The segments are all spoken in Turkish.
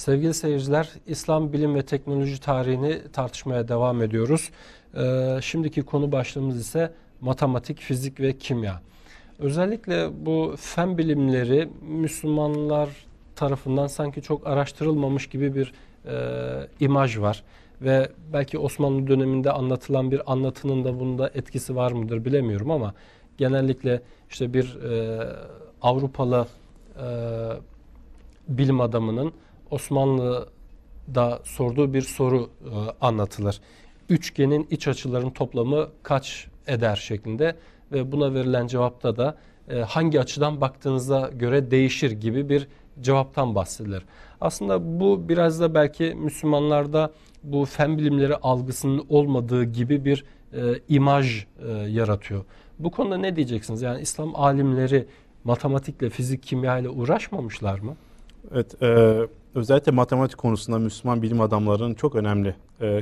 Sevgili seyirciler, İslam bilim ve teknoloji tarihini tartışmaya devam ediyoruz. Şimdiki konu başlığımız ise matematik, fizik ve kimya. Özellikle bu fen bilimleri Müslümanlar tarafından sanki çok araştırılmamış gibi bir imaj var. Ve belki Osmanlı döneminde anlatılan bir anlatının da bunda etkisi var mıdır bilemiyorum ama genellikle işte bir Avrupalı bilim adamının Osmanlı'da sorduğu bir soru anlatılır. Üçgenin iç açıların toplamı kaç eder şeklinde ve buna verilen cevapta da hangi açıdan baktığınıza göre değişir gibi bir cevaptan bahsedilir. Aslında bu biraz da belki Müslümanlarda bu fen bilimleri algısının olmadığı gibi bir imaj yaratıyor. Bu konuda ne diyeceksiniz? Yani İslam alimleri matematikle, fizik, kimya ile uğraşmamışlar mı? Evet, özellikle matematik konusunda Müslüman bilim adamlarının çok önemli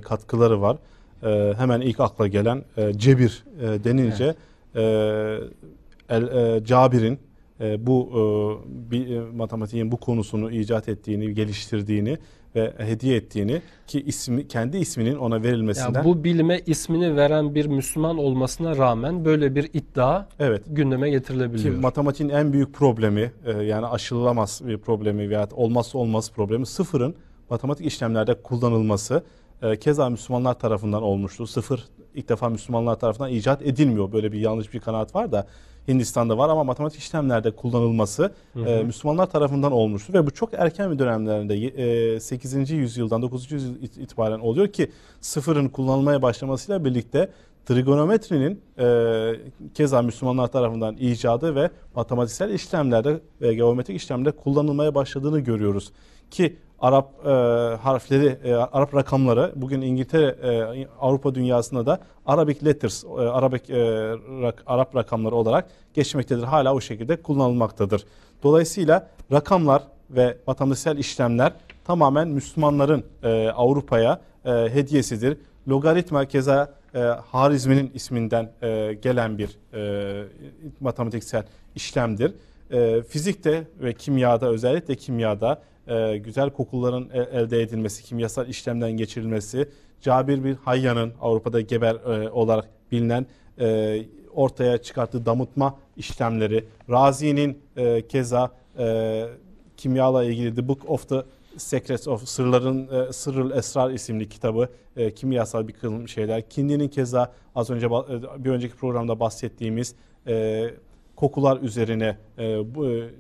katkıları var. Hemen ilk akla gelen cebir denince Cabir'in matematiğin bu konusunu icat ettiğini, geliştirdiğini ve hediye ettiğini ki kendi isminin ona verilmesinden. Yani bu bilime ismini veren bir Müslüman olmasına rağmen böyle bir iddia gündeme getirilebiliyor. Ki matematiğin en büyük problemi yani aşılamaz bir problemi veya olmazsa olmaz problemi sıfırın matematik işlemlerde kullanılması. Keza Müslümanlar tarafından olmuştu. Sıfır ilk defa Müslümanlar tarafından icat edilmiyor. Böyle bir yanlış bir kanaat var da Hindistan'da var ama matematik işlemlerde kullanılması Müslümanlar tarafından olmuştu ve bu çok erken bir dönemlerinde 8. yüzyıldan 9. yüzyıl itibaren oluyor ki sıfırın kullanılmaya başlamasıyla birlikte trigonometrinin keza Müslümanlar tarafından icadı ve matematiksel işlemlerde ve geometrik işlemlerde kullanılmaya başladığını görüyoruz ki Arap harfleri, Arap rakamları bugün İngiltere, Avrupa dünyasında da Arabic letters, Arap rakamları olarak geçmektedir. Hala o şekilde kullanılmaktadır. Dolayısıyla rakamlar ve matematiksel işlemler tamamen Müslümanların Avrupa'ya hediyesidir. Logaritma keza Harizmi'nin isminden gelen bir matematiksel işlemdir. Fizikte ve kimyada, özellikle kimyada güzel kokuların elde edilmesi, kimyasal işlemden geçirilmesi, Cabir bin Hayyan'ın Avrupa'da Geber olarak bilinen ortaya çıkarttığı damıtma işlemleri, Razi'nin keza kimyayla ilgili The Book of the Secrets of Sırrıl Esrar isimli kitabı, kimyasal bir kılım şeyler. Kindi'nin keza az önce bir önceki programda bahsettiğimiz kokular üzerine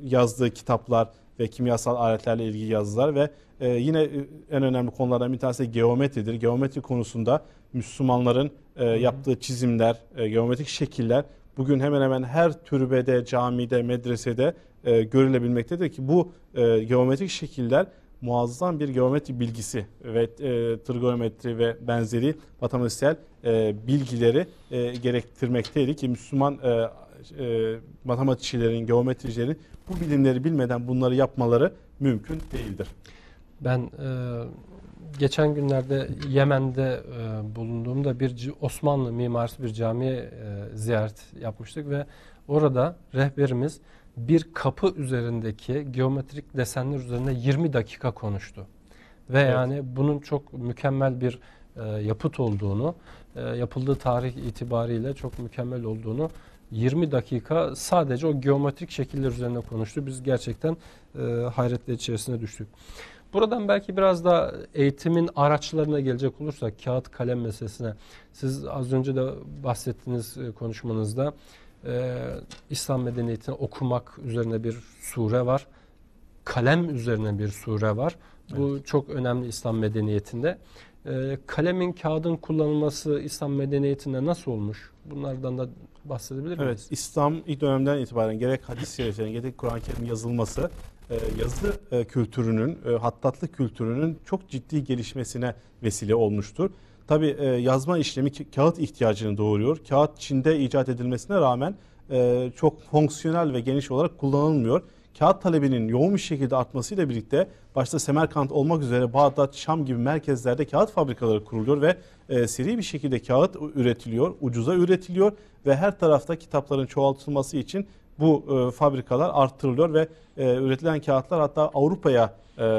yazdığı kitaplar ve kimyasal aletlerle ilgili yazılar ve yine en önemli konulardan bir tanesi geometridir. Geometri konusunda Müslümanların yaptığı çizimler, geometrik şekiller bugün hemen hemen her türbede, camide, medresede görülebilmektedir ki bu geometrik şekiller muazzam bir geometri bilgisi ve trigonometri ve benzeri matematiksel bilgileri gerektirmekteydi ki Müslüman matematikçilerin, geometricilerin bu bilimleri bilmeden bunları yapmaları mümkün değildir. Ben geçen günlerde Yemen'de bulunduğumda bir Osmanlı mimarisi bir camiye ziyaret yapmıştık ve orada rehberimiz bir kapı üzerindeki geometrik desenler üzerinde 20 dakika konuştu. Ve yani bunun çok mükemmel bir yapıt olduğunu, yapıldığı tarih itibariyle çok mükemmel olduğunu 20 dakika sadece o geometrik şekiller üzerine konuştu. Biz gerçekten hayretler içerisine düştük. Buradan belki biraz da eğitimin araçlarına gelecek olursak kağıt kalem meselesine. Siz az önce de bahsettiğiniz konuşmanızda İslam medeniyetini okumak üzerine bir sure var. Kalem üzerine bir sure var. Bu çok önemli İslam medeniyetinde. Kalemin, kağıdın kullanılması İslam medeniyetinde nasıl olmuş? Bunlardan da bahsedebilir miyiz? Evet, İslam ilk dönemden itibaren gerek hadis-i şeriflerin gerek Kur'an-ı Kerim yazılması yazı kültürünün, hattatlık kültürünün çok ciddi gelişmesine vesile olmuştur. Tabii yazma işlemi kağıt ihtiyacını doğuruyor. Kağıt Çin'de icat edilmesine rağmen çok fonksiyonel ve geniş olarak kullanılmıyor. Kağıt talebinin yoğun bir şekilde artmasıyla birlikte başta Semerkant olmak üzere Bağdat, Şam gibi merkezlerde kağıt fabrikaları kuruluyor ve seri bir şekilde kağıt üretiliyor, ucuza üretiliyor ve her tarafta kitapların çoğaltılması için bu fabrikalar arttırılıyor ve üretilen kağıtlar hatta Avrupa'ya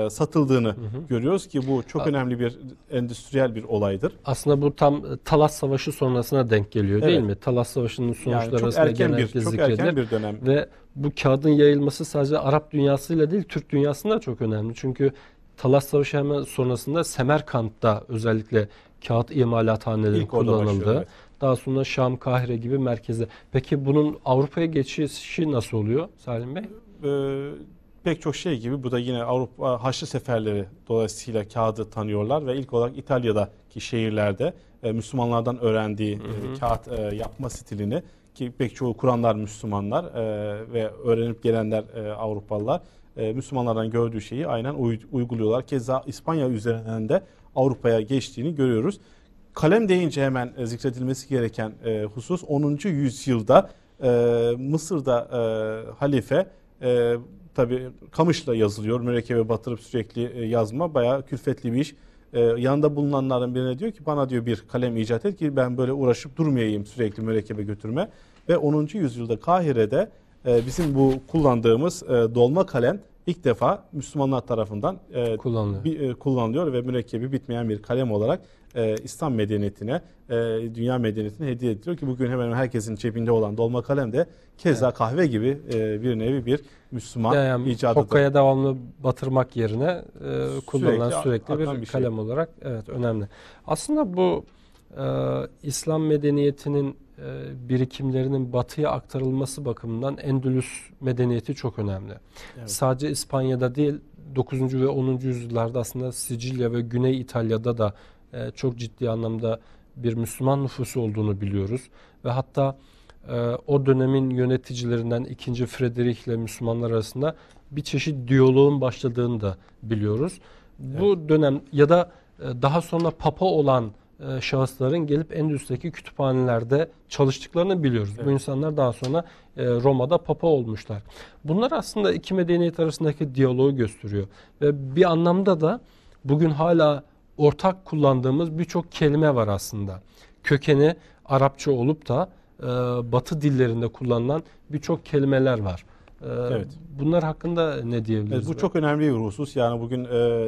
satıldığını görüyoruz ki bu çok önemli bir endüstriyel bir olaydır. Aslında bu tam Talas Savaşı sonrasına denk geliyor değil Evet. mi? Talas Savaşı'nın sonuçları Yani arasında genellikle çok zikredilir. erken bir dönem. Ve bu kağıdın yayılması sadece Arap dünyasıyla değil, Türk dünyasında çok önemli. Çünkü Talas Savaşı hemen sonrasında Semerkant'ta özellikle kağıt imalathaneleri İlk orada kullanıldı. başlıyor, evet. Daha sonra Şam, Kahire gibi merkezde. Peki bunun Avrupa'ya geçişi nasıl oluyor Salim Bey? Pek çok şey gibi bu da yine Avrupa Haçlı seferleri dolayısıyla kağıdı tanıyorlar ve ilk olarak İtalya'daki şehirlerde Müslümanlardan öğrendiği kağıt yapma stilini, ki pek çoğu kuranlar Müslümanlar ve öğrenip gelenler Avrupalılar Müslümanlardan gördüğü şeyi aynen uyguluyorlar. Keza İspanya üzerinden de Avrupa'ya geçtiğini görüyoruz. Kalem deyince hemen zikredilmesi gereken husus 10. yüzyılda Mısır'da halife tabii kamışla yazılıyor. Mürekkebe batırıp sürekli yazma bayağı külfetli bir iş. Yanında bulunanların birine diyor ki bana diyor bir kalem icat et ki ben böyle uğraşıp durmayayım sürekli mürekkebe götürme. Ve 10. yüzyılda Kahire'de bizim bu kullandığımız dolma kalem ilk defa Müslümanlar tarafından kullanılıyor ve mürekkebi bitmeyen bir kalem olarak İslam medeniyetine, dünya medeniyetine hediye ediliyor ki bugün hemen herkesin cebinde olan dolma kalem de keza kahve gibi bir nevi bir Müslüman yani icadıdır. Hokkaya devamlı batırmak yerine kullanılan sürekli bir bir kalem olarak önemli. Aslında bu İslam medeniyetinin birikimlerinin batıya aktarılması bakımından Endülüs medeniyeti çok önemli. Evet. Sadece İspanya'da değil 9. ve 10. yüzyıllarda aslında Sicilya ve Güney İtalya'da da çok ciddi anlamda bir Müslüman nüfusu olduğunu biliyoruz. Ve hatta o dönemin yöneticilerinden 2. Frederick ile Müslümanlar arasında bir çeşit diyaloğun başladığını da biliyoruz. Evet. Bu dönem ya da daha sonra papa olan şahısların gelip Endülüs'teki kütüphanelerde çalıştıklarını biliyoruz. Evet. Bu insanlar daha sonra Roma'da papa olmuşlar. Bunlar aslında iki medeniyet arasındaki diyaloğu gösteriyor. Ve bir anlamda da bugün hala ortak kullandığımız birçok kelime var aslında. Kökeni Arapça olup da Batı dillerinde kullanılan birçok kelimeler var. Evet. Bunlar hakkında ne diyebiliriz? Evet, bu çok önemli bir husus. Yani bugün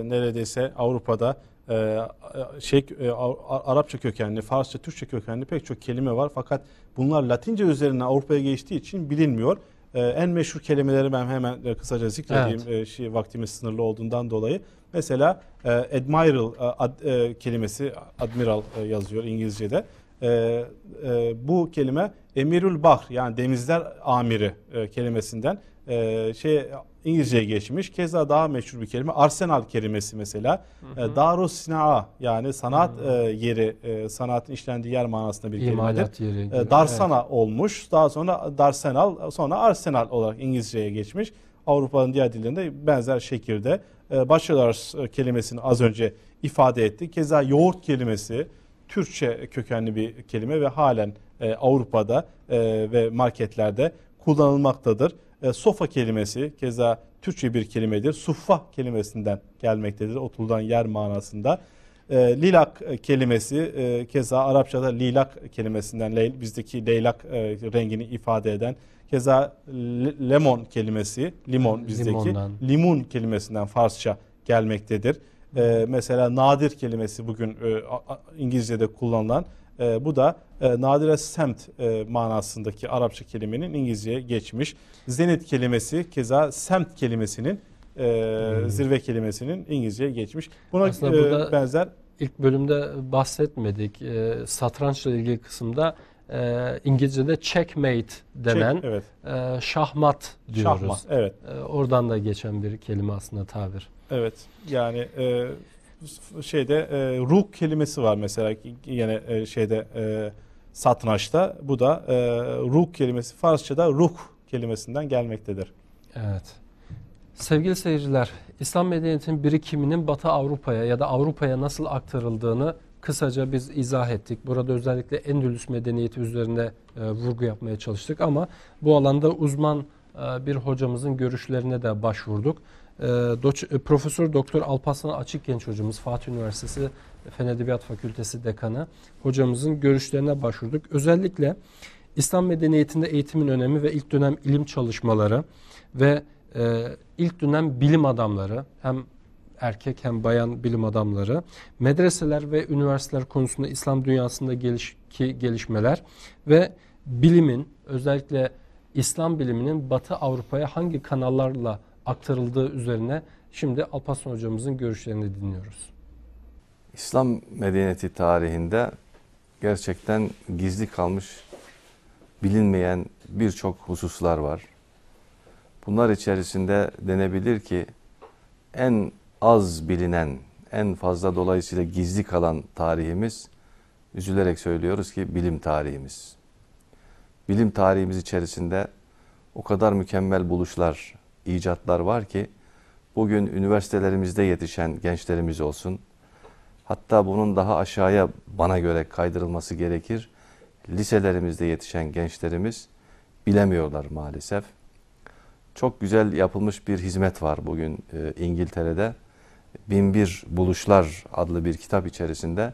neredeyse Avrupa'da Arapça kökenli, Farsça, Türkçe kökenli pek çok kelime var. Fakat bunlar Latince üzerinden Avrupa'ya geçtiği için bilinmiyor. En meşhur kelimeleri ben hemen kısaca zikredeyim. Evet. Vaktimiz sınırlı olduğundan dolayı. Mesela admiral kelimesi, admiral yazıyor İngilizce'de. Bu kelime Emirül Bahr yani denizler amiri kelimesinden İngilizce'ye geçmiş. Keza daha meşhur bir kelime arsenal kelimesi mesela. Darus Sinaa yani sanat yeri, sanatın işlendiği yer manasında bir kelimedir. Darsana olmuş. Daha sonra Darsenal, sonra Arsenal olarak İngilizce'ye geçmiş. Avrupa'nın diğer dillerinde benzer şekilde bachelors kelimesini az önce ifade etti. Keza yoğurt kelimesi Türkçe kökenli bir kelime ve halen Avrupa'da ve marketlerde kullanılmaktadır. Sofa kelimesi keza Türkçe bir kelimedir. Suffa kelimesinden gelmektedir. Oturulan yer manasında. Lilak kelimesi keza Arapçada lilak kelimesinden bizdeki leylak rengini ifade eden. Keza lemon kelimesi limon bizdeki limun kelimesinden Farsça gelmektedir. Mesela nadir kelimesi bugün İngilizce'de kullanılan bu da nadire semt manasındaki Arapça kelimenin İngilizce'ye geçmiş. Zenit kelimesi keza semt kelimesinin zirve kelimesinin İngilizce'ye geçmiş. Buna benzer ilk bölümde bahsetmedik. Satrançla ilgili kısımda İngilizce'de checkmate denen şahmat diyoruz. Şahmat, evet. Oradan da geçen bir kelime aslında tabir. Evet. Yani ruh kelimesi var mesela yine satrançta. Bu da ruh kelimesi Farsçada ruh kelimesinden gelmektedir. Evet. Sevgili seyirciler, İslam medeniyetinin birikiminin Batı Avrupa'ya ya da Avrupa'ya nasıl aktarıldığını kısaca biz izah ettik. Burada özellikle Endülüs medeniyeti üzerinde vurgu yapmaya çalıştık ama bu alanda uzman bir hocamızın görüşlerine de başvurduk. Profesör Doktor Alparslan Açıkgenç hocamız, Fatih Üniversitesi Fen Edebiyat Fakültesi Dekanı hocamızın görüşlerine başvurduk. Özellikle İslam medeniyetinde eğitimin önemi ve ilk dönem ilim çalışmaları ve ilk dönem bilim adamları, hem erkek hem bayan bilim adamları, medreseler ve üniversiteler konusunda İslam dünyasında gelişmeler ve bilimin, özellikle İslam biliminin Batı Avrupa'ya hangi kanallarla aktarıldığı üzerine şimdi Alparslan hocamızın görüşlerini dinliyoruz. İslam medeniyeti tarihinde gerçekten gizli kalmış, bilinmeyen birçok hususlar var. Bunlar içerisinde denebilir ki en az bilinen, en fazla dolayısıyla gizli kalan tarihimiz, üzülerek söylüyoruz ki bilim tarihimiz. Bilim tarihimiz içerisinde o kadar mükemmel buluşlar, icatlar var ki bugün üniversitelerimizde yetişen gençlerimiz olsun, hatta bunun daha aşağıya bana göre kaydırılması gerekir. Liselerimizde yetişen gençlerimiz bilemiyorlar maalesef. Çok güzel yapılmış bir hizmet var bugün İngiltere'de. 1001 Buluşlar adlı bir kitap içerisinde.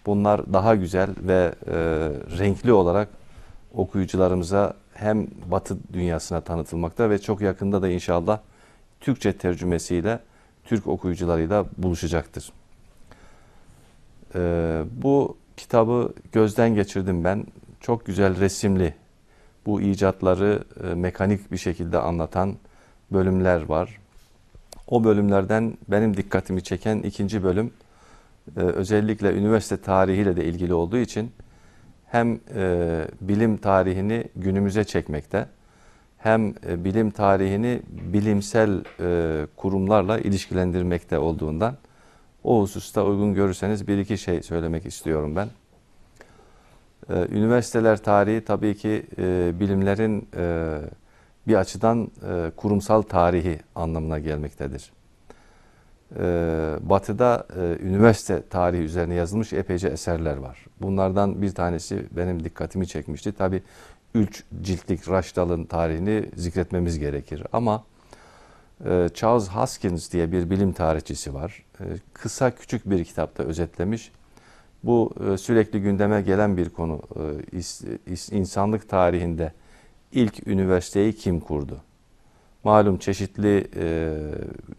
Bunlar daha güzel ve renkli olarak okuyucularımıza hem Batı dünyasına tanıtılmakta ve çok yakında da inşallah Türkçe tercümesiyle Türk okuyucularıyla buluşacaktır. Bu kitabı gözden geçirdim ben. Çok güzel resimli, bu icatları mekanik bir şekilde anlatan bölümler var. O bölümlerden benim dikkatimi çeken ikinci bölüm özellikle üniversite tarihiyle de ilgili olduğu için hem bilim tarihini günümüze çekmekte, hem bilim tarihini bilimsel kurumlarla ilişkilendirmekte olduğundan o hususta uygun görürseniz bir iki şey söylemek istiyorum ben. Üniversiteler tarihi tabii ki bilimlerin bir açıdan kurumsal tarihi anlamına gelmektedir. Batı'da üniversite tarihi üzerine yazılmış epeyce eserler var. Bunlardan bir tanesi benim dikkatimi çekmişti. Tabii 3 ciltlik Raşdal'ın tarihini zikretmemiz gerekir. Ama Charles Hoskins diye bir bilim tarihçisi var. Kısa küçük bir kitapta özetlemiş. Bu sürekli gündeme gelen bir konu. İnsanlık tarihinde ilk üniversiteyi kim kurdu? Malum çeşitli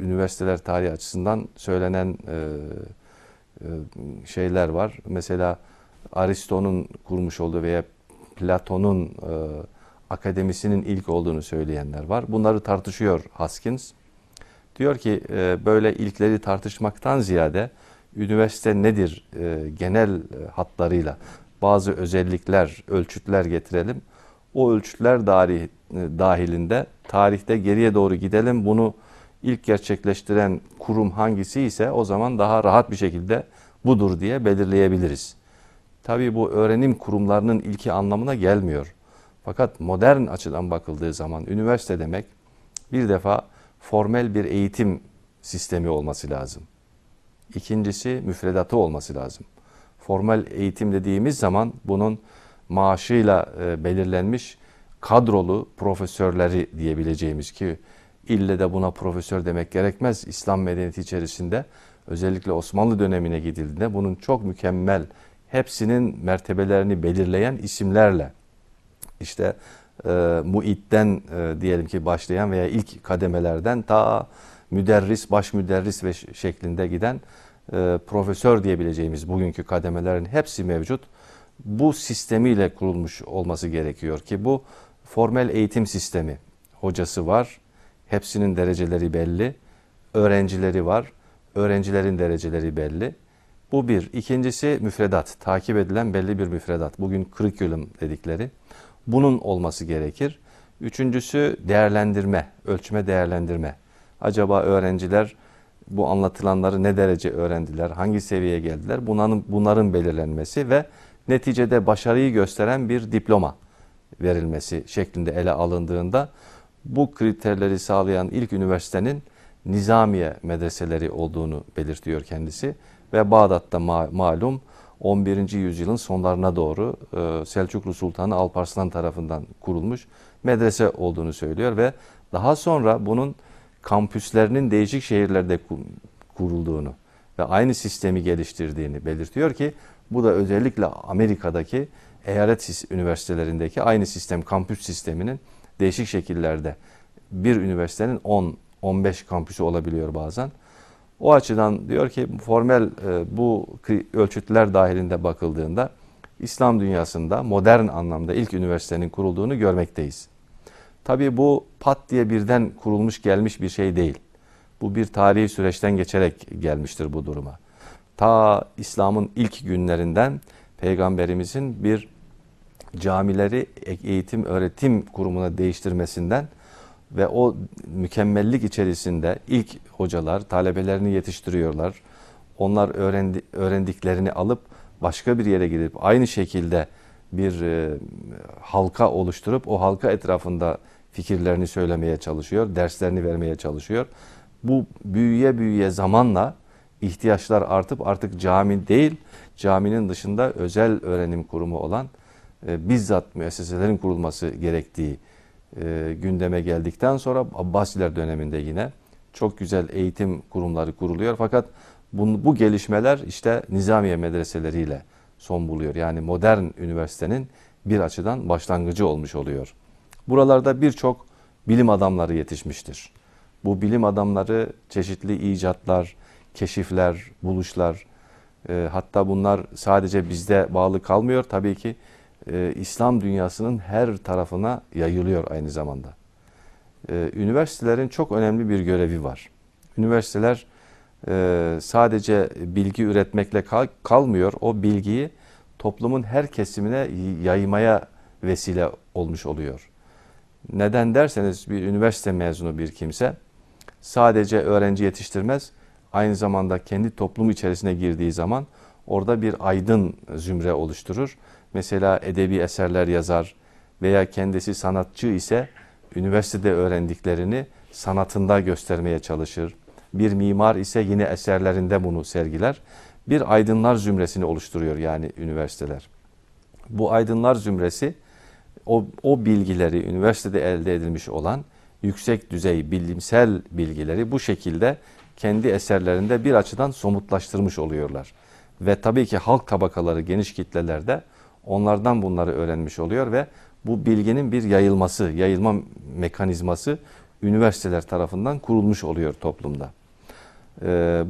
üniversiteler tarihi açısından söylenen şeyler var. Mesela Aristo'nun kurmuş olduğu veya Platon'un akademisinin ilk olduğunu söyleyenler var. Bunları tartışıyor Hoskins. Diyor ki böyle ilkleri tartışmaktan ziyade üniversite nedir genel hatlarıyla bazı özellikler, ölçütler getirelim. O ölçütler dahilinde tarihte geriye doğru gidelim. Bunu ilk gerçekleştiren kurum hangisi ise o zaman daha rahat bir şekilde budur diye belirleyebiliriz. Tabii bu öğrenim kurumlarının ilki anlamına gelmiyor. Fakat modern açıdan bakıldığı zaman üniversite demek bir defa formel bir eğitim sistemi olması lazım. İkincisi müfredatı olması lazım. Formal eğitim dediğimiz zaman bunun maaşıyla belirlenmiş kadrolu profesörleri diyebileceğimiz, ki ille de buna profesör demek gerekmez. İslam medeniyeti içerisinde özellikle Osmanlı dönemine gidildiğinde bunun çok mükemmel, hepsinin mertebelerini belirleyen isimlerle, işte muidden diyelim ki başlayan veya ilk kademelerden ta müderris, baş müderris ve şeklinde giden profesör diyebileceğimiz bugünkü kademelerin hepsi mevcut. Bu sistemiyle kurulmuş olması gerekiyor ki bu formel eğitim sistemi. Hocası var, hepsinin dereceleri belli, öğrencileri var, öğrencilerin dereceleri belli. Bu bir. İkincisi müfredat, takip edilen belli bir müfredat. Bugün curriculum dedikleri. Bunun olması gerekir. Üçüncüsü değerlendirme, ölçme değerlendirme. Acaba öğrenciler bu anlatılanları ne derece öğrendiler, hangi seviyeye geldiler? Bunların belirlenmesi ve neticede başarıyı gösteren bir diploma verilmesi şeklinde ele alındığında bu kriterleri sağlayan ilk üniversitenin Nizamiye medreseleri olduğunu belirtiyor kendisi. Ve Bağdat'ta malum 11. yüzyılın sonlarına doğru Selçuklu Sultanı Alparslan tarafından kurulmuş medrese olduğunu söylüyor ve daha sonra bunun kampüslerinin değişik şehirlerde kurulduğunu ve aynı sistemi geliştirdiğini belirtiyor ki bu da özellikle Amerika'daki eyalet üniversitelerindeki aynı sistem, kampüs sisteminin değişik şekillerde bir üniversitenin 10-15 kampüsü olabiliyor bazen. O açıdan diyor ki formel bu ölçütler dahilinde bakıldığında İslam dünyasında modern anlamda ilk üniversitenin kurulduğunu görmekteyiz. Tabii bu pat diye birden kurulmuş gelmiş bir şey değil. Bu bir tarihi süreçten geçerek gelmiştir bu duruma. Ta İslam'ın ilk günlerinden Peygamberimizin bir camileri eğitim öğretim kurumuna değiştirmesinden ve o mükemmellik içerisinde ilk hocalar talebelerini yetiştiriyorlar. Onlar öğrendiklerini alıp başka bir yere gidip aynı şekilde bir halka oluşturup o halka etrafında fikirlerini söylemeye çalışıyor, derslerini vermeye çalışıyor. Bu büyüye büyüye zamanla ihtiyaçlar artıp artık cami değil, caminin dışında özel öğrenim kurumu olan bizzat müesseselerin kurulması gerektiği gündeme geldikten sonra Abbasiler döneminde yine çok güzel eğitim kurumları kuruluyor. Fakat bu gelişmeler işte Nizamiye medreseleriyle son buluyor. Yani modern üniversitenin bir açıdan başlangıcı olmuş oluyor. Buralarda birçok bilim adamları yetişmiştir. Bu bilim adamları çeşitli icatlar, keşifler, buluşlar, hatta bunlar sadece bizde bağlı kalmıyor. Tabii ki İslam dünyasının her tarafına yayılıyor aynı zamanda. Üniversitelerin çok önemli bir görevi var. Üniversiteler sadece bilgi üretmekle kalmıyor. O bilgiyi toplumun her kesimine yaymaya vesile olmuş oluyor. Neden derseniz bir üniversite mezunu bir kimse sadece öğrenci yetiştirmez, aynı zamanda kendi toplumu içerisine girdiği zaman orada bir aydın zümre oluşturur. Mesela edebi eserler yazar veya kendisi sanatçı ise üniversitede öğrendiklerini sanatında göstermeye çalışır. Bir mimar ise yine eserlerinde bunu sergiler. Bir aydınlar zümresini oluşturuyor yani üniversiteler. Bu aydınlar zümresi o bilgileri üniversitede elde edilmiş olan yüksek düzey bilimsel bilgileri bu şekilde kendi eserlerinde bir açıdan somutlaştırmış oluyorlar. Ve tabii ki halk tabakaları geniş kitlelerde onlardan bunları öğrenmiş oluyor ve bu bilginin bir yayılma mekanizması üniversiteler tarafından kurulmuş oluyor toplumda.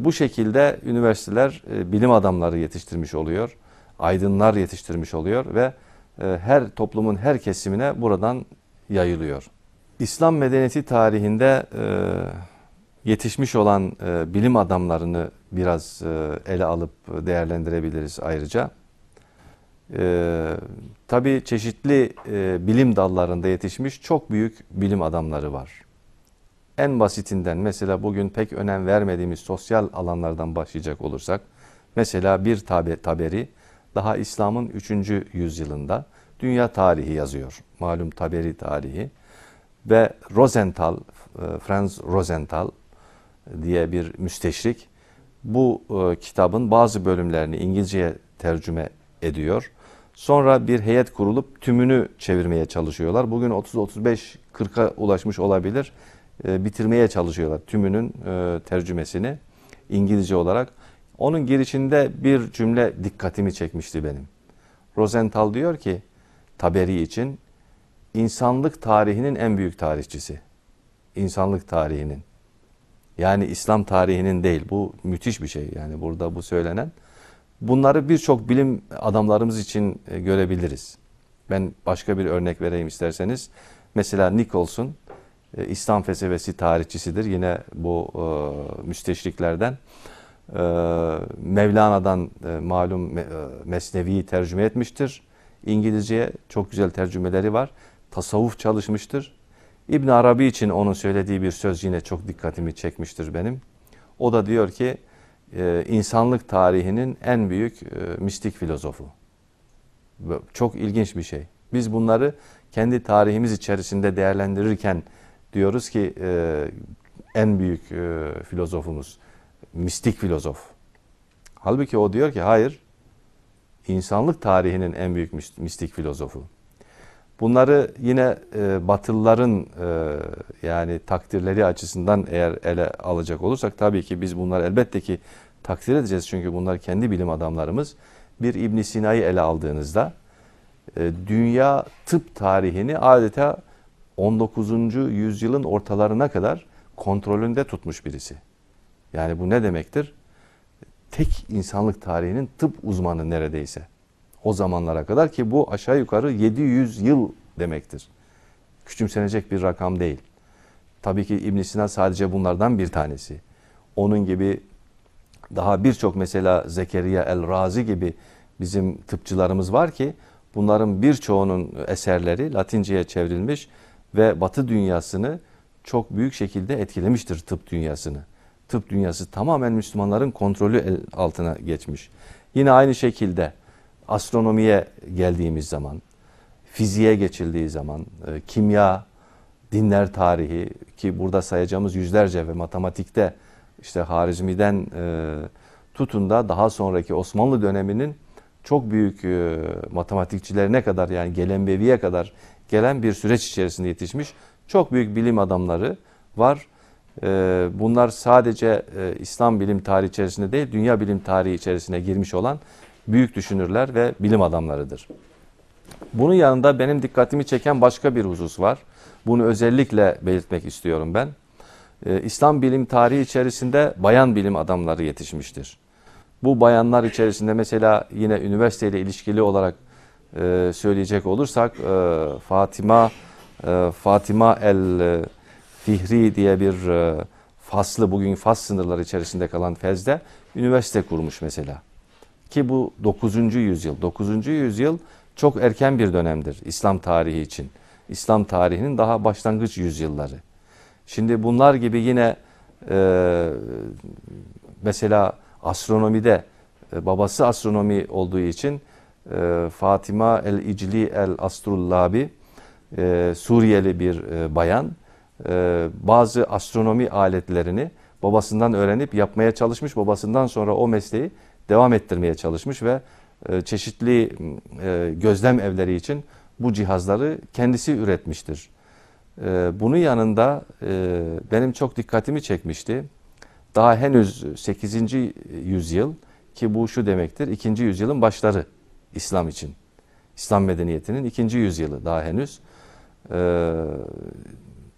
Bu şekilde üniversiteler bilim adamları yetiştirmiş oluyor, aydınlar yetiştirmiş oluyor ve toplumun her kesimine buradan yayılıyor. İslam medeniyeti tarihinde yetişmiş olan bilim adamlarını biraz ele alıp değerlendirebiliriz ayrıca. Tabii çeşitli bilim dallarında yetişmiş çok büyük bilim adamları var. En basitinden mesela bugün pek önem vermediğimiz sosyal alanlardan başlayacak olursak, mesela bir Taberi daha İslam'ın 3. yüzyılında dünya tarihi yazıyor. Malum Taberi tarihi. Ve Rosenthal, Franz Rosenthal diye bir müsteşrik bu kitabın bazı bölümlerini İngilizceye tercüme ediyor. Sonra bir heyet kurulup tümünü çevirmeye çalışıyorlar. Bugün 30-35-40'a ulaşmış olabilir. Bitirmeye çalışıyorlar tümünün tercümesini İngilizce olarak. Onun girişinde bir cümle dikkatimi çekmişti benim. Rosenthal diyor ki Taberi için insanlık tarihinin en büyük tarihçisi. İnsanlık tarihinin. Yani İslam tarihinin değil. Bu müthiş bir şey. Yani burada bu söylenen. Bunları birçok bilim adamlarımız için görebiliriz. Ben başka bir örnek vereyim isterseniz. Mesela Nicholson İslam felsefesi tarihçisidir. Yine bu müsteşriklerden. Mevlana'dan malum Mesnevi'yi tercüme etmiştir. İngilizceye çok güzel tercümeleri var. Tasavvuf çalışmıştır. İbn Arabi için onun söylediği bir söz yine çok dikkatimi çekmiştir benim. O da diyor ki insanlık tarihinin en büyük mistik filozofu. Çok ilginç bir şey. Biz bunları kendi tarihimiz içerisinde değerlendirirken diyoruz ki en büyük filozofumuz mistik filozof. Halbuki o diyor ki hayır, insanlık tarihinin en büyük mistik filozofu. Bunları yine Batılıların yani takdirleri açısından eğer ele alacak olursak tabii ki biz bunları elbette ki takdir edeceğiz. Çünkü bunlar kendi bilim adamlarımız. Bir İbn Sina'yı ele aldığınızda dünya tıp tarihini adeta 19. yüzyılın ortalarına kadar kontrolünde tutmuş birisi. Yani bu ne demektir? Tek insanlık tarihinin tıp uzmanı neredeyse. O zamanlara kadar, ki bu aşağı yukarı 700 yıl demektir. Küçümsenecek bir rakam değil. Tabii ki İbn Sina sadece bunlardan bir tanesi. Onun gibi daha birçok, mesela Zekeriya el-Razi gibi bizim tıpçılarımız var ki bunların birçoğunun eserleri Latinceye çevrilmiş ve Batı dünyasını çok büyük şekilde etkilemiştir, tıp dünyasını. Tıp dünyası tamamen Müslümanların kontrolü altına geçmiş. Yine aynı şekilde astronomiye geldiğimiz zaman, fiziğe geçildiği zaman, kimya, dinler tarihi, ki burada sayacağımız yüzlerce, ve matematikte işte Harizmi'den tutun da daha sonraki Osmanlı döneminin çok büyük matematikçilerine kadar, yani Gelenbevi'ye kadar gelen bir süreç içerisinde yetişmiş çok büyük bilim adamları var. Bunlar sadece İslam bilim tarihi içerisinde değil, dünya bilim tarihi içerisine girmiş olan büyük düşünürler ve bilim adamlarıdır. Bunun yanında benim dikkatimi çeken başka bir husus var. Bunu özellikle belirtmek istiyorum ben. İslam bilim tarihi içerisinde bayan bilim adamları yetişmiştir. Bu bayanlar içerisinde mesela yine üniversiteyle ilişkili olarak söyleyecek olursak Fatima el-Fihri diye bir faslı, bugün Fas sınırları içerisinde kalan Fez'de üniversite kurmuş mesela. Ki bu 9. yüzyıl. 9. yüzyıl çok erken bir dönemdir İslam tarihi için. İslam tarihinin daha başlangıç yüzyılları. Şimdi bunlar gibi yine mesela astronomide babası astronomi olduğu için Fatima el-İcli el-Astrullabi, Suriyeli bir bayan, bazı astronomi aletlerini babasından öğrenip yapmaya çalışmış. Babasından sonra o mesleği devam ettirmeye çalışmış ve çeşitli gözlem evleri için bu cihazları kendisi üretmiştir. Bunun yanında benim çok dikkatimi çekmişti. Daha henüz 8. yüzyıl, ki bu şu demektir, 2. yüzyılın başları İslam için. İslam medeniyetinin 2. yüzyılı daha henüz.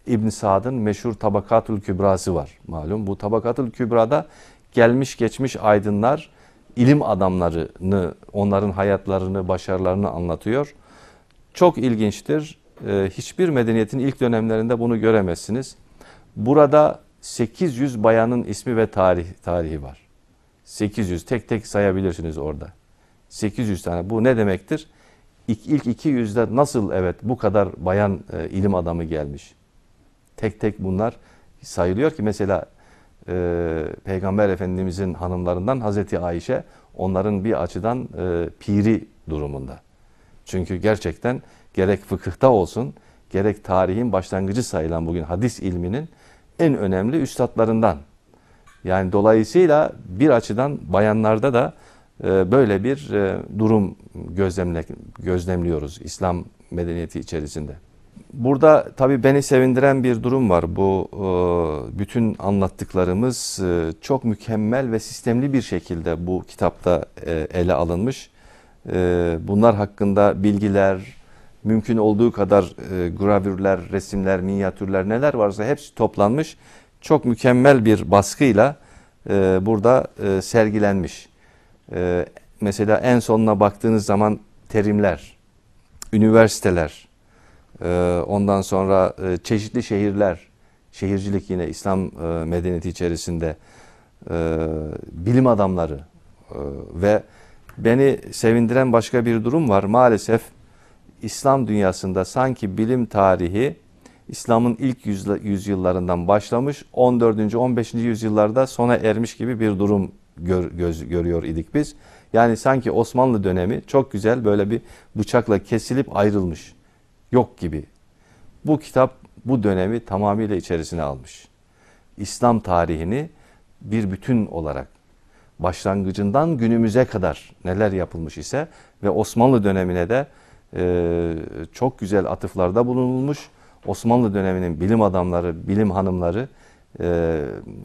İbn Sad'ın meşhur Tabakatül Kübrası var malum. Bu Tabakatül Kübra'da gelmiş geçmiş aydınlar, ilim adamlarını, onların hayatlarını, başarılarını anlatıyor. Çok ilginçtir. Hiçbir medeniyetin ilk dönemlerinde bunu göremezsiniz. Burada 800 bayanın ismi ve tarihi var. 800 tek tek sayabilirsiniz orada. 800 tane. Bu ne demektir? İlk 200'de nasıl bu kadar bayan ilim adamı gelmiş? Tek tek bunlar sayılıyor ki mesela Peygamber Efendimizin hanımlarından Hazreti Ayşe onların bir açıdan piri durumunda. Çünkü gerçekten gerek fıkıhta olsun, gerek tarihin başlangıcı sayılan bugün hadis ilminin en önemli üstadlarından. Yani dolayısıyla bir açıdan bayanlarda da böyle bir durum gözlemliyoruz İslam medeniyeti içerisinde. Burada tabii beni sevindiren bir durum var. Bu bütün anlattıklarımız çok mükemmel ve sistemli bir şekilde bu kitapta ele alınmış. Bunlar hakkında bilgiler, mümkün olduğu kadar gravürler, resimler, minyatürler neler varsa hepsi toplanmış. Çok mükemmel bir baskıyla burada sergilenmiş. Mesela en sonuna baktığınız zaman terimler, üniversiteler, ondan sonra çeşitli şehirler, şehircilik yine İslam medeniyeti içerisinde, bilim adamları ve beni sevindiren başka bir durum var. Maalesef İslam dünyasında sanki bilim tarihi İslam'ın ilk yüzyıllarından başlamış, 14. 15. yüzyıllarda sona ermiş gibi bir durum görüyor idik biz. Yani sanki Osmanlı dönemi çok güzel böyle bir bıçakla kesilip ayrılmış. Yok gibi. Bu kitap bu dönemi tamamıyla içerisine almış. İslam tarihini bir bütün olarak başlangıcından günümüze kadar neler yapılmış ise ve Osmanlı dönemine de çok güzel atıflarda bulunulmuş. Osmanlı döneminin bilim adamları, bilim hanımları,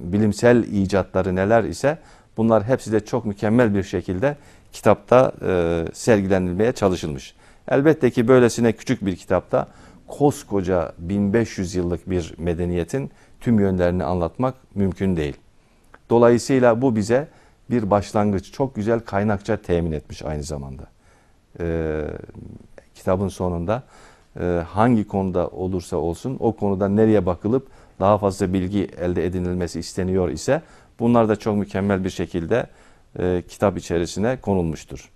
bilimsel icatları neler ise bunlar hepsi de çok mükemmel bir şekilde kitapta sergilenilmeye çalışılmış. Elbette ki böylesine küçük bir kitapta koskoca 1500 yıllık bir medeniyetin tüm yönlerini anlatmak mümkün değil. Dolayısıyla bu bize bir başlangıç, çok güzel kaynakça temin etmiş aynı zamanda. Kitabın sonunda hangi konuda olursa olsun o konuda nereye bakılıp daha fazla bilgi elde edinilmesi isteniyor ise bunlar da çok mükemmel bir şekilde kitap içerisine konulmuştur.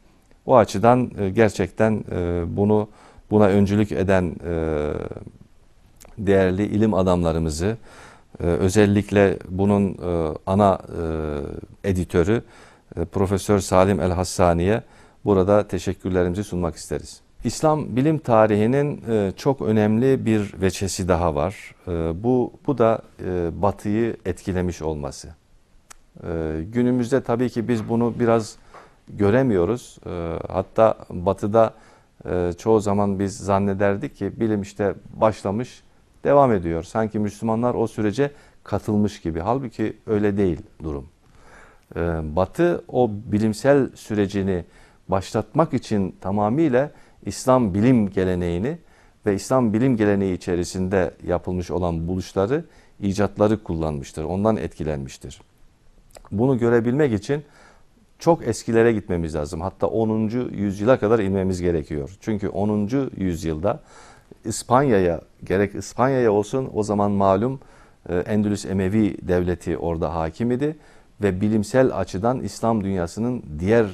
O açıdan gerçekten buna öncülük eden değerli ilim adamlarımızı, özellikle bunun ana editörü Profesör Salim El-Hassani'ye burada teşekkürlerimizi sunmak isteriz. İslam bilim tarihinin çok önemli bir veçesi daha var. Bu da Batı'yı etkilemiş olması. Günümüzde tabii ki biz bunu biraz göremiyoruz. Hatta Batı'da çoğu zaman biz zannederdik ki bilim işte başlamış, devam ediyor. Sanki Müslümanlar o sürece katılmış gibi. Halbuki öyle değil durum. Batı o bilimsel sürecini başlatmak için tamamıyla İslam bilim geleneğini ve İslam bilim geleneği içerisinde yapılmış olan buluşları, icatları kullanmıştır. Ondan etkilenmiştir. Bunu görebilmek için çok eskilere gitmemiz lazım. Hatta 10. yüzyıla kadar inmemiz gerekiyor. Çünkü 10. yüzyılda gerek İspanya'ya olsun, o zaman malum Endülüs Emevi devleti orada hakim idi ve bilimsel açıdan İslam dünyasının diğer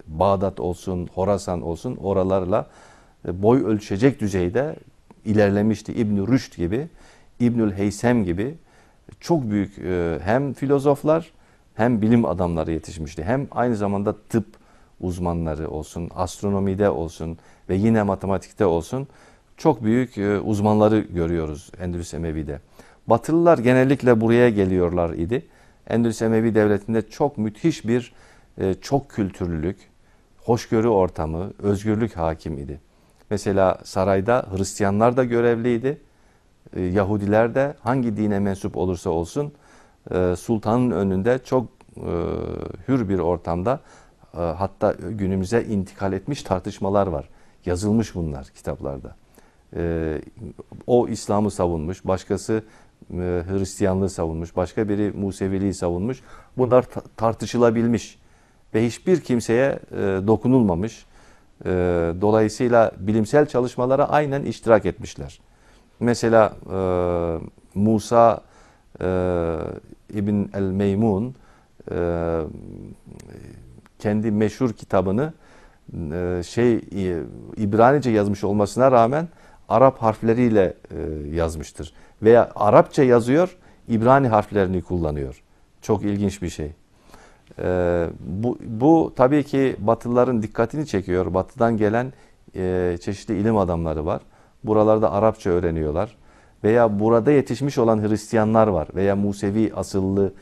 Bağdat olsun, Horasan olsun oralarla boy ölçecek düzeyde ilerlemişti. İbn-i Rüşd gibi, İbnül Heysem gibi çok büyük hem filozoflar hem bilim adamları yetişmişti. Hem aynı zamanda tıp uzmanları olsun, astronomide olsun ve yine matematikte olsun çok büyük uzmanları görüyoruz Endülüs Emevi'de. Batılılar genellikle buraya geliyorlar idi. Endülüs Emevi Devleti'nde çok müthiş bir çok kültürlülük, hoşgörü ortamı, özgürlük hakim idi. Mesela sarayda Hristiyanlar da görevliydi. Yahudiler de hangi dine mensup olursa olsun sultanın önünde çok hür bir ortamda hatta günümüze intikal etmiş tartışmalar var. Yazılmış bunlar kitaplarda. O İslam'ı savunmuş, başkası Hristiyanlığı savunmuş, başka biri Museviliği savunmuş. Bunlar tartışılabilmiş ve hiçbir kimseye dokunulmamış. Dolayısıyla bilimsel çalışmalara aynen iştirak etmişler. Mesela Musa İbn el-Meymun kendi meşhur kitabını İbranice yazmış olmasına rağmen Arap harfleriyle yazmıştır. Veya Arapça yazıyor, İbrani harflerini kullanıyor. Çok ilginç bir şey. Bu tabii ki Batılıların dikkatini çekiyor. Batı'dan gelen çeşitli ilim adamları var. Buralarda Arapça öğreniyorlar. Veya burada yetişmiş olan Hristiyanlar var. Veya Musevi asıllı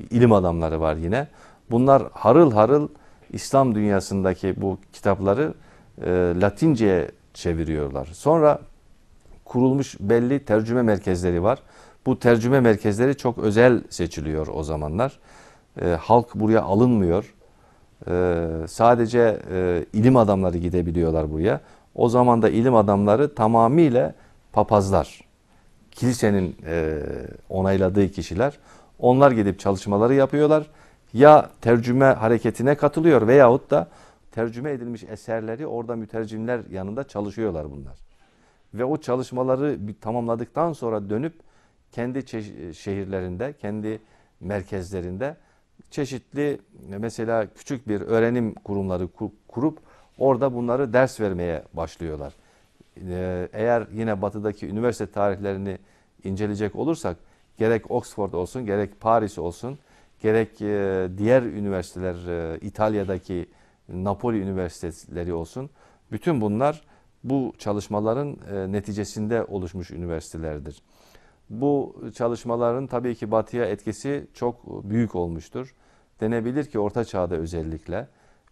ilim adamları var yine. Bunlar harıl harıl İslam dünyasındaki bu kitapları Latince'ye çeviriyorlar. Sonra kurulmuş belli tercüme merkezleri var. Bu tercüme merkezleri çok özel seçiliyor o zamanlar. Halk buraya alınmıyor. Sadece ilim adamları gidebiliyorlar buraya. O zaman da ilim adamları tamamıyla papazlar. Kilisenin onayladığı kişiler. Onlar gidip çalışmaları yapıyorlar. Ya tercüme hareketine katılıyor veyahut da tercüme edilmiş eserleri orada mütercimler yanında çalışıyorlar bunlar. Ve o çalışmaları tamamladıktan sonra dönüp kendi şehirlerinde, kendi merkezlerinde çeşitli mesela küçük bir öğrenim kurumları kurup orada bunları ders vermeye başlıyorlar. Eğer yine batıdaki üniversite tarihlerini inceleyecek olursak gerek Oxford olsun, gerek Paris olsun, gerek diğer üniversiteler, İtalya'daki Napoli üniversiteleri olsun, bütün bunlar bu çalışmaların neticesinde oluşmuş üniversitelerdir. Bu çalışmaların tabii ki Batı'ya etkisi çok büyük olmuştur. Denebilir ki Orta Çağ'da özellikle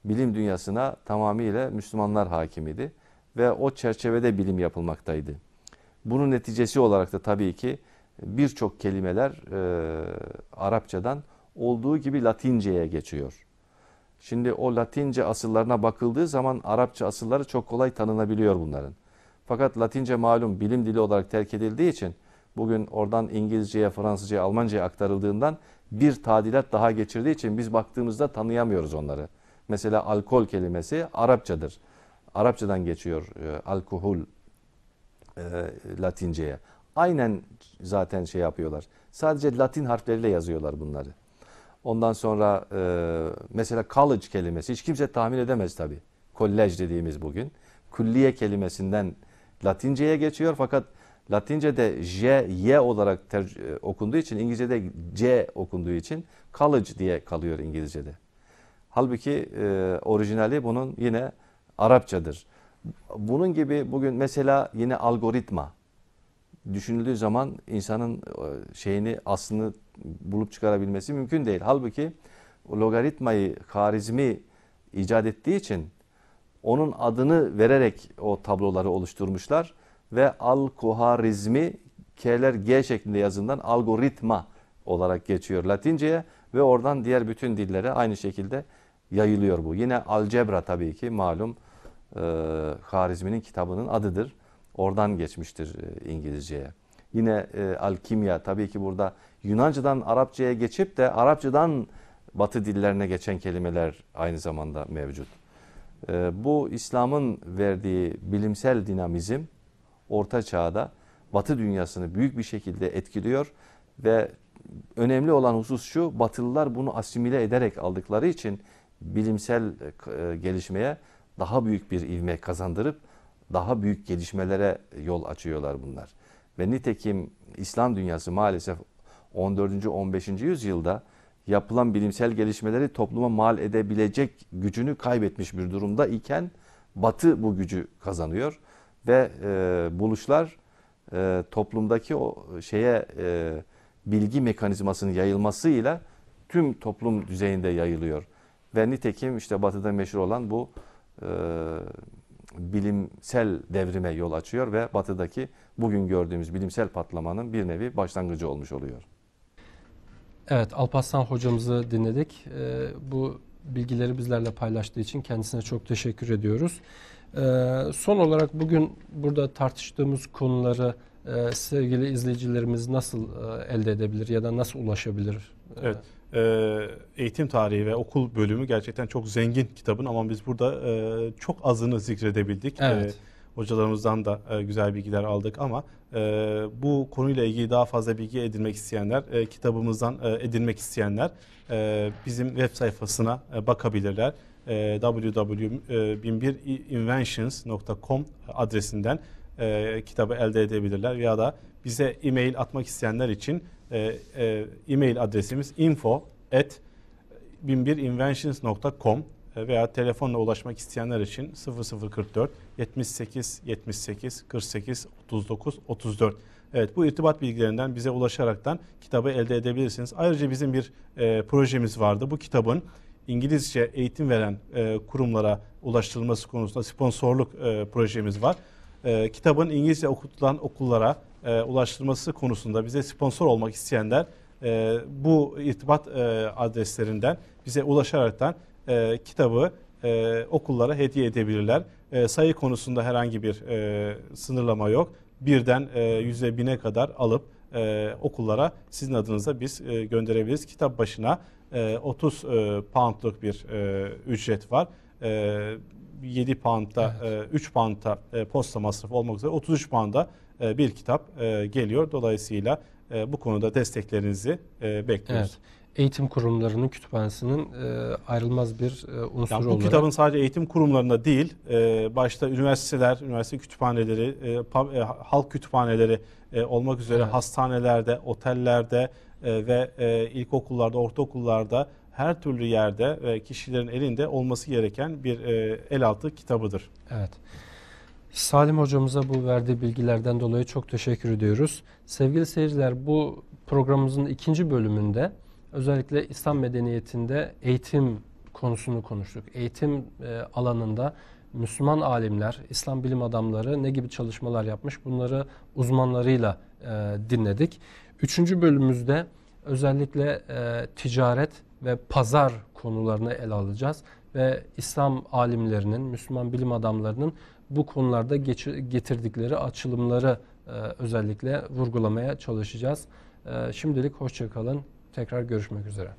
bilim dünyasına tamamıyla Müslümanlar hakim idi ve o çerçevede bilim yapılmaktaydı. Bunun neticesi olarak da tabii ki birçok kelimeler Arapçadan olduğu gibi Latince'ye geçiyor. Şimdi o Latince asıllarına bakıldığı zaman Arapça asılları çok kolay tanınabiliyor bunların. Fakat Latince malum bilim dili olarak terk edildiği için bugün oradan İngilizceye, Fransızcaya, Almanca'ya aktarıldığından bir tadilat daha geçirdiği için biz baktığımızda tanıyamıyoruz onları. Mesela alkol kelimesi Arapçadır. Arapçadan geçiyor alkohol Latinceye. Aynen zaten şey yapıyorlar. Sadece Latin harfleriyle yazıyorlar bunları. Ondan sonra mesela college kelimesi hiç kimse tahmin edemez tabii. College dediğimiz bugün. Külliye kelimesinden Latinceye geçiyor fakat Latince'de J, Y olarak okunduğu için İngilizce'de C okunduğu için college diye kalıyor İngilizce'de. Halbuki orijinali bunun yine Arapçadır. Bunun gibi bugün mesela yine algoritma düşünüldüğü zaman insanın şeyini aslını bulup çıkarabilmesi mümkün değil. Halbuki logaritmayı Harizmi icat ettiği için onun adını vererek o tabloları oluşturmuşlar ve Al-Kuharizmi K'ler G şeklinde yazından algoritma olarak geçiyor Latinceye ve oradan diğer bütün dillere aynı şekilde yayılıyor bu. Yine algebra tabii ki malum Harizmi'nin kitabının adıdır. Oradan geçmiştir İngilizceye. Yine alkimya tabii ki burada Yunanca'dan Arapçaya geçip de Arapçadan Batı dillerine geçen kelimeler aynı zamanda mevcut. Bu İslam'ın verdiği bilimsel dinamizm Orta Çağ'da Batı dünyasını büyük bir şekilde etkiliyor ve önemli olan husus şu, Batılılar bunu asimile ederek aldıkları için bilimsel gelişmeye daha büyük bir ivme kazandırıp daha büyük gelişmelere yol açıyorlar bunlar. Ve nitekim İslam dünyası maalesef 14. 15. yüzyılda yapılan bilimsel gelişmeleri topluma mal edebilecek gücünü kaybetmiş bir durumda iken Batı bu gücü kazanıyor ve buluşlar toplumdaki o bilgi mekanizmasının yayılmasıyla tüm toplum düzeyinde yayılıyor. Ve nitekim işte Batı'da meşhur olan bu bilimsel devrime yol açıyor ve Batı'daki bugün gördüğümüz bilimsel patlamanın bir nevi başlangıcı olmuş oluyor. Evet, Alparslan hocamızı dinledik. Bu bilgileri bizlerle paylaştığı için kendisine çok teşekkür ediyoruz. Son olarak bugün burada tartıştığımız konuları sevgili izleyicilerimiz nasıl elde edebilir ya da nasıl ulaşabilir? Evet. Eğitim tarihi ve okul bölümü gerçekten çok zengin kitabın ama biz burada çok azını zikredebildik. Evet. Hocalarımızdan da güzel bilgiler aldık ama bu konuyla ilgili daha fazla bilgi edinmek isteyenler, kitabımızdan edinmek isteyenler bizim web sayfasına bakabilirler. www.binbirinventions.com adresinden kitabı elde edebilirler ya da bize e-mail atmak isteyenler için e-mail adresimiz info@binbirinventions.com veya telefonla ulaşmak isteyenler için 0044 78 78 48 39 34. Evet, bu irtibat bilgilerinden bize ulaşaraktan kitabı elde edebilirsiniz. Ayrıca bizim bir projemiz vardı. Bu kitabın İngilizce eğitim veren kurumlara ulaştırılması konusunda sponsorluk projemiz var. Kitabın İngilizce okutulan okullara ulaştırılması konusunda bize sponsor olmak isteyenler bu irtibat adreslerinden bize ulaşaraktan kitabı okullara hediye edebilirler. Sayı konusunda herhangi bir sınırlama yok. Birden %1000'e kadar alıp okullara sizin adınıza biz gönderebiliriz. Kitap başına 30 poundluk bir ücret var. 7 poundda, evet. 3 poundda posta masrafı olmak üzere 33 poundda bir kitap geliyor. Dolayısıyla bu konuda desteklerinizi bekliyoruz. Evet. Eğitim kurumlarının kütüphanesinin ayrılmaz bir unsuru yani bu olarak. Bu kitabın sadece eğitim kurumlarında değil, başta üniversiteler, üniversite kütüphaneleri, halk kütüphaneleri olmak üzere evet. Hastanelerde, otellerde ve ilkokullarda, ortaokullarda her türlü yerde kişilerin elinde olması gereken bir el altı kitabıdır. Evet. Salim hocamıza bu verdiği bilgilerden dolayı çok teşekkür ediyoruz. Sevgili seyirciler, bu programımızın ikinci bölümünde özellikle İslam medeniyetinde eğitim konusunu konuştuk. Eğitim alanında Müslüman alimler, İslam bilim adamları ne gibi çalışmalar yapmış, bunları uzmanlarıyla dinledik. Üçüncü bölümümüzde özellikle ticaret ve pazar konularını ele alacağız ve İslam alimlerinin, Müslüman bilim adamlarının bu konularda getirdikleri açılımları özellikle vurgulamaya çalışacağız. Şimdilik hoşça kalın. Tekrar görüşmek üzere.